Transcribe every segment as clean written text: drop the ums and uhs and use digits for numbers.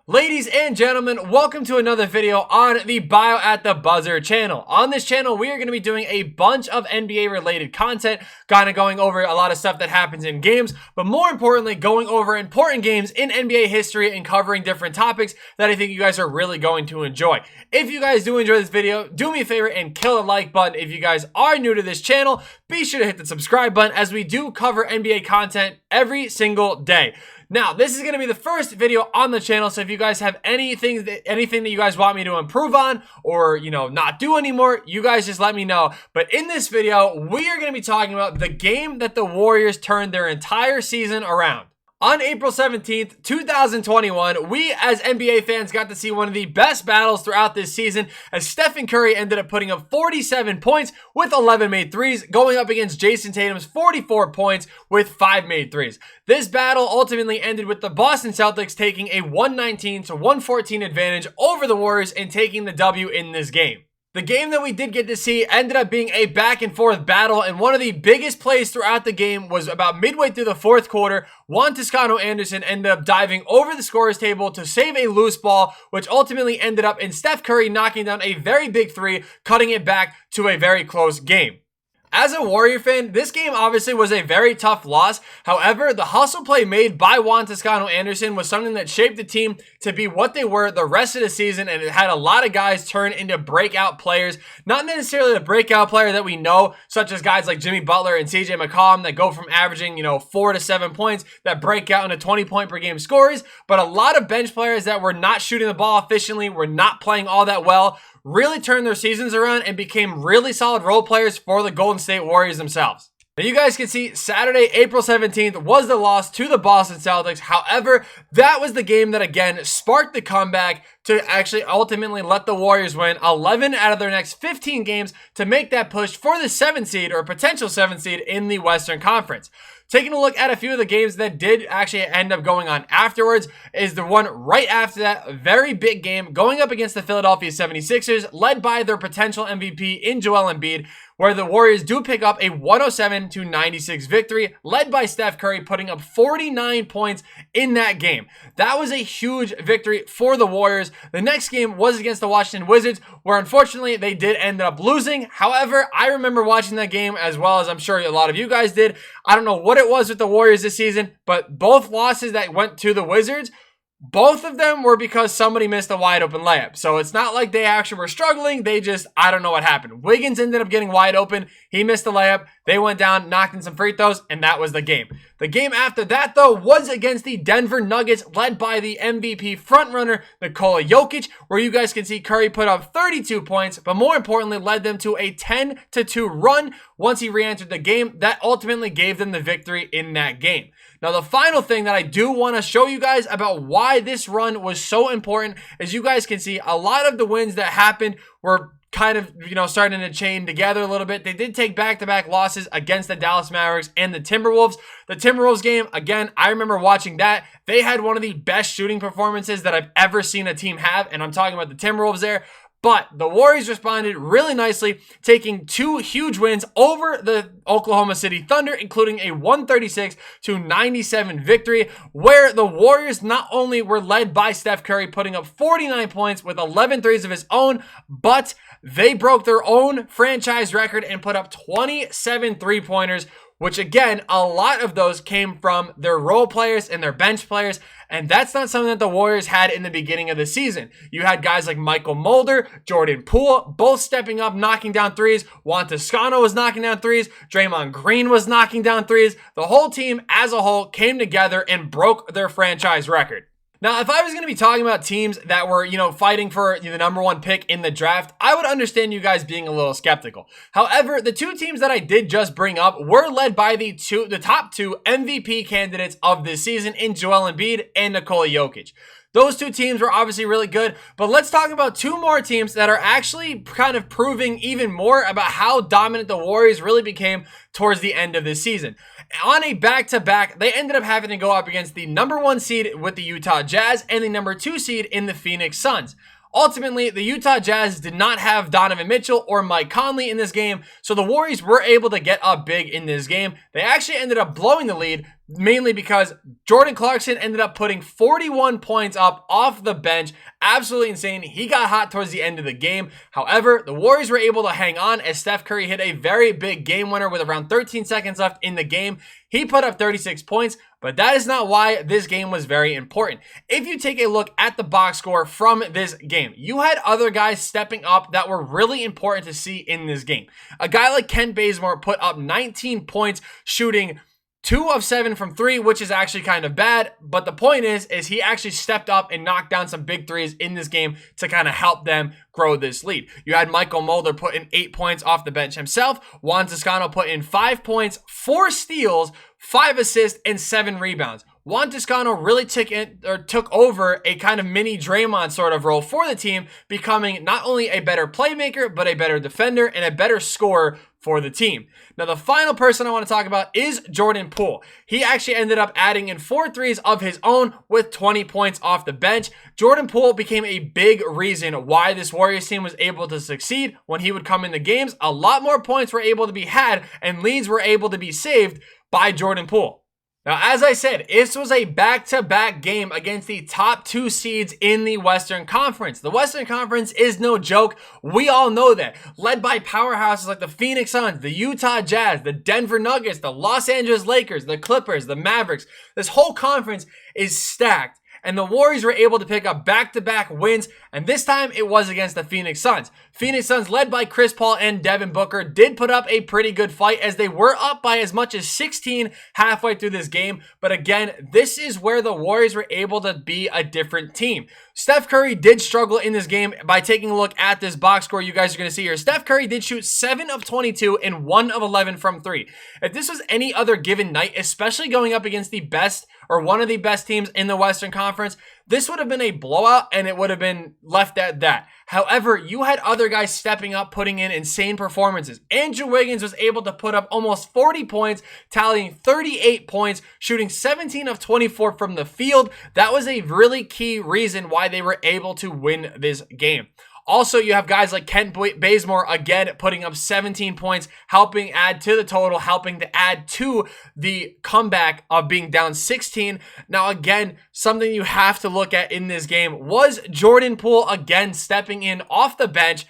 Ladies and gentlemen, welcome to another video on the Bio at the Buzzer channel. On this channel, we are going to be doing a bunch of NBA related content, kind of going over a lot of stuff that happens in games, but more importantly, going over important games in NBA history and covering different topics that I think you guys are really going to enjoy. If you guys do enjoy this video, do me a favor and kill the like button. If you guys are new to this channel, be sure to hit the subscribe button as we do cover NBA content every single day. Now, this is going to be the first video on the channel, so if you guys have anything that you guys want me to improve on or, not do anymore, you guys just let me know. But in this video, we are going to be talking about the game that the Warriors turned their entire season around. On April 17th, 2021, we as NBA fans got to see one of the best battles throughout this season as Stephen Curry ended up putting up 47 points with 11 made threes, going up against Jason Tatum's 44 points with 5 made threes. This battle ultimately ended with the Boston Celtics taking a 119-114 advantage over the Warriors and taking the W in this game. The game that we did get to see ended up being a back and forth battle, and one of the biggest plays throughout the game was about midway through the fourth quarter. Juan Toscano Anderson ended up diving over the scorer's table to save a loose ball, which ultimately ended up in Steph Curry knocking down a very big three, cutting it back to a very close game. As a Warrior fan, this game obviously was a very tough loss. However, the hustle play made by Juan Toscano Anderson was something that shaped the team to be what they were the rest of the season, and it had a lot of guys turn into breakout players. Not necessarily the breakout player that we know, such as guys like Jimmy Butler and CJ McCollum that go from averaging, 4 to 7 points that break out into 20 point per game scorers, but a lot of bench players that were not shooting the ball efficiently, were not playing all that well, really turned their seasons around and became really solid role players for the Golden State Warriors themselves. Now you guys can see Saturday, April 17th was the loss to the Boston Celtics. However, that was the game that again sparked the comeback to actually ultimately let the Warriors win 11 out of their next 15 games to make that push for the 7th seed or potential 7th seed in the Western Conference. Taking a look at a few of the games that did actually end up going on afterwards is the one right after that, very big game going up against the Philadelphia 76ers, led by their potential MVP in Joel Embiid, where the Warriors do pick up a 107-96 victory, led by Steph Curry putting up 49 points in that game. That was a huge victory for the Warriors. The next game was against the Washington Wizards, where unfortunately they did end up losing. However, I remember watching that game as well as I'm sure a lot of you guys did. I don't know what it was with the Warriors this season, but both losses that went to the Wizards, both of them were because somebody missed a wide open layup. So it's not like they actually were struggling. They just, I don't know what happened. Wiggins ended up getting wide open. He missed the layup. They went down, knocked in some free throws, and that was the game. The game after that, though, was against the Denver Nuggets, led by the MVP frontrunner, Nikola Jokic, where you guys can see Curry put up 32 points, but more importantly, led them to a 10-2 run once he re-entered the game. That ultimately gave them the victory in that game. Now, the final thing that I do want to show you guys about why this run was so important is you guys can see a lot of the wins that happened were kind of, starting to chain together a little bit. They did take back-to-back losses against the Dallas Mavericks and the Timberwolves. The Timberwolves game, again, I remember watching that. They had one of the best shooting performances that I've ever seen a team have, and I'm talking about the Timberwolves there. But the Warriors responded really nicely, taking 2 huge wins over the Oklahoma City Thunder, including a 136-97 victory, where the Warriors not only were led by Steph Curry putting up 49 points with 11 threes of his own, but they broke their own franchise record and put up 27 three-pointers, which again, a lot of those came from their role players and their bench players, and that's not something that the Warriors had in the beginning of the season. You had guys like Michael Mulder, Jordan Poole, both stepping up, knocking down threes. Juan Toscano was knocking down threes. Draymond Green was knocking down threes. The whole team as a whole came together and broke their franchise record. Now, if I was going to be talking about teams that were, fighting for the #1 pick in the draft, I would understand you guys being a little skeptical. However, the 2 teams that I did just bring up were led by the top 2 MVP candidates of this season in Joel Embiid and Nikola Jokic. Those 2 teams were obviously really good, but let's talk about 2 more teams that are actually kind of proving even more about how dominant the Warriors really became towards the end of this season. On a back-to-back, they ended up having to go up against the #1 seed with the Utah Jazz and the #2 seed in the Phoenix Suns. Ultimately, the Utah Jazz did not have Donovan Mitchell or Mike Conley in this game, so the Warriors were able to get up big in this game. They actually ended up blowing the lead mainly because Jordan Clarkson ended up putting 41 points up off the bench. Absolutely insane. He got hot towards the end of the game. However, the Warriors were able to hang on as Steph Curry hit a very big game winner with around 13 seconds left in the game. He put up 36 points, but that is not why this game was very important. If you take a look at the box score from this game, you had other guys stepping up that were really important to see in this game. A guy like Kent Bazemore put up 19 points, shooting 2 of 7 from 3, which is actually kind of bad. But the point is he actually stepped up and knocked down some big threes in this game to kind of help them grow this lead. You had Michael Mulder put in 8 points off the bench himself. Juan Toscano put in 5 points, 4 steals, 5 assists, and 7 rebounds. Juan Toscano really took over a kind of mini Draymond sort of role for the team, becoming not only a better playmaker, but a better defender and a better scorer for the team. Now, the final person I want to talk about is Jordan Poole. He actually ended up adding in 4 threes of his own with 20 points off the bench. Jordan Poole became a big reason why this Warriors team was able to succeed when he would come in the games. A lot more points were able to be had and leads were able to be saved by Jordan Poole. Now, as I said, this was a back-to-back game against the top 2 seeds in the Western Conference. The Western Conference is no joke. We all know that. Led by powerhouses like the Phoenix Suns, the Utah Jazz, the Denver Nuggets, the Los Angeles Lakers, the Clippers, the Mavericks. This whole conference is stacked. And the Warriors were able to pick up back-to-back wins, and this time it was against the Phoenix Suns. Phoenix Suns, led by Chris Paul and Devin Booker, did put up a pretty good fight as they were up by as much as 16 halfway through this game. But again, this is where the Warriors were able to be a different team. Steph Curry did struggle in this game. By taking a look at this box score you guys are going to see here, Steph Curry did shoot 7 of 22 and 1 of 11 from 3. If this was any other given night, especially going up against the best or one of the best teams in the Western Conference, this would have been a blowout and it would have been left at that. However, you had other guys stepping up, putting in insane performances. Andrew Wiggins was able to put up almost 40 points, tallying 38 points, shooting 17 of 24 from the field. That was a really key reason why they were able to win this game. Also, you have guys like Kent Bazemore, again, putting up 17 points, helping add to the total, helping to add to the comeback of being down 16. Now, again, something you have to look at in this game was Jordan Poole, again, stepping up off the bench,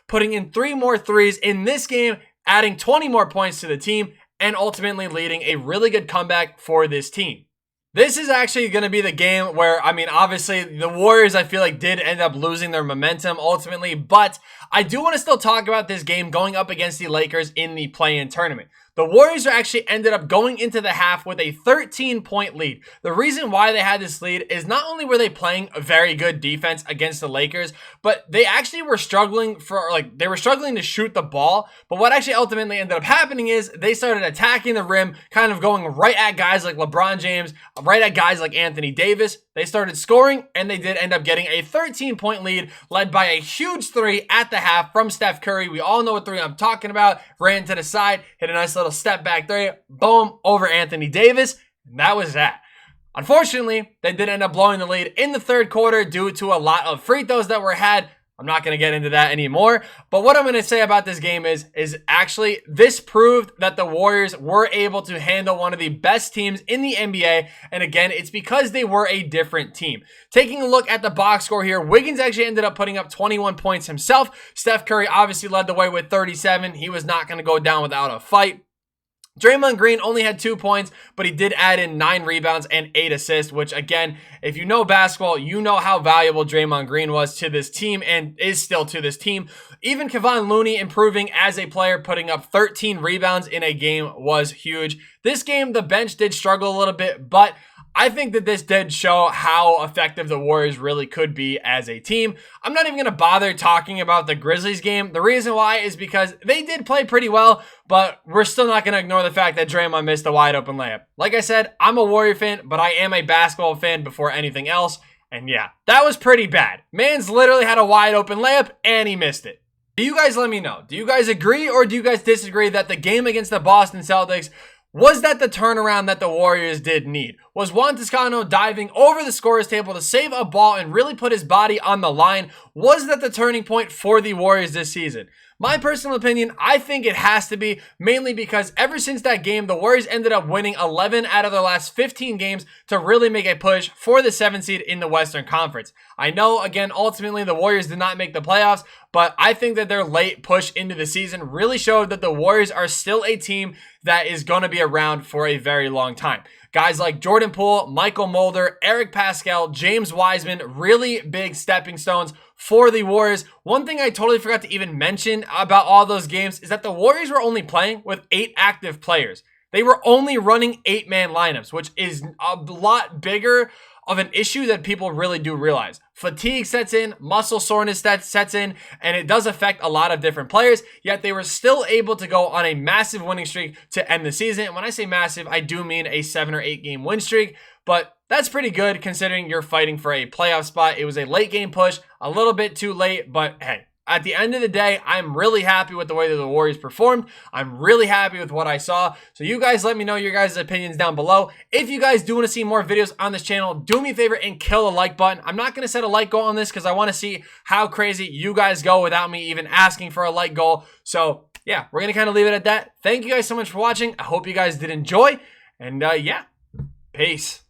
putting in 3 more threes in this game, adding 20 more points to the team, and ultimately leading a really good comeback for this team. This is actually going to be the game where, I mean, obviously the Warriors, I feel like, did end up losing their momentum ultimately, but I do want to still talk about this game going up against the Lakers in the play-in tournament. The Warriors actually ended up going into the half with a 13-point lead. The reason why they had this lead is not only were they playing a very good defense against the Lakers, but they actually were struggling to shoot the ball. But what actually ultimately ended up happening is they started attacking the rim, kind of going right at guys like LeBron James, right at guys like Anthony Davis. They started scoring, and they did end up getting a 13-point lead led by a huge 3 at the half from Steph Curry. We all know what 3 I'm talking about. Ran to the side, hit a nice little step back 3, boom, over Anthony Davis. And that was that. Unfortunately, they did end up blowing the lead in the third quarter due to a lot of free throws that were had. I'm not going to get into that anymore. But what I'm going to say about this game is actually this proved that the Warriors were able to handle one of the best teams in the NBA. And again, it's because they were a different team. Taking a look at the box score here, Wiggins actually ended up putting up 21 points himself. Steph Curry obviously led the way with 37. He was not going to go down without a fight. Draymond Green only had 2 points, but he did add in 9 rebounds and 8 assists, which again, if you know basketball, you know how valuable Draymond Green was to this team and is still to this team. Even Kevon Looney improving as a player, putting up 13 rebounds in a game was huge. This game, the bench did struggle a little bit, but I think that this did show how effective the Warriors really could be as a team. I'm not even going to bother talking about the Grizzlies game. The reason why is because they did play pretty well, but we're still not going to ignore the fact that Draymond missed a wide open layup. Like I said, I'm a Warrior fan, but I am a basketball fan before anything else. And yeah, that was pretty bad. Man's literally had a wide open layup and he missed it. Do you guys let me know? Do you guys agree or do you guys disagree that the game against the Boston Celtics, was that the turnaround that the Warriors did need? Was Juan Toscano diving over the scorer's table to save a ball and really put his body on the line? Was that the turning point for the Warriors this season? My personal opinion, I think it has to be, mainly because ever since that game, the Warriors ended up winning 11 out of their last 15 games to really make a push for the 7th seed in the Western Conference. I know, again, ultimately the Warriors did not make the playoffs, but I think that their late push into the season really showed that the Warriors are still a team that is going to be around for a very long time. Guys like Jordan Poole, Michael Mulder, Eric Pascal, James Wiseman, really big stepping stones for the Warriors. One thing I totally forgot to even mention about all those games is that the Warriors were only playing with 8 active players. They were only running 8-man lineups, which is a lot bigger of an issue that people really do realize. Fatigue sets in, muscle soreness sets in, and it does affect a lot of different players, yet they were still able to go on a massive winning streak to end the season. And when I say massive, I do mean a 7 or 8 game win streak, but that's pretty good considering you're fighting for a playoff spot. It was a late game push, a little bit too late, but hey, at the end of the day, I'm really happy with the way that the Warriors performed. I'm really happy with what I saw. So you guys let me know your guys' opinions down below. If you guys do want to see more videos on this channel, do me a favor and kill the like button. I'm not going to set a like goal on this because I want to see how crazy you guys go without me even asking for a like goal. So yeah, we're going to kind of leave it at that. Thank you guys so much for watching. I hope you guys did enjoy. And yeah, peace.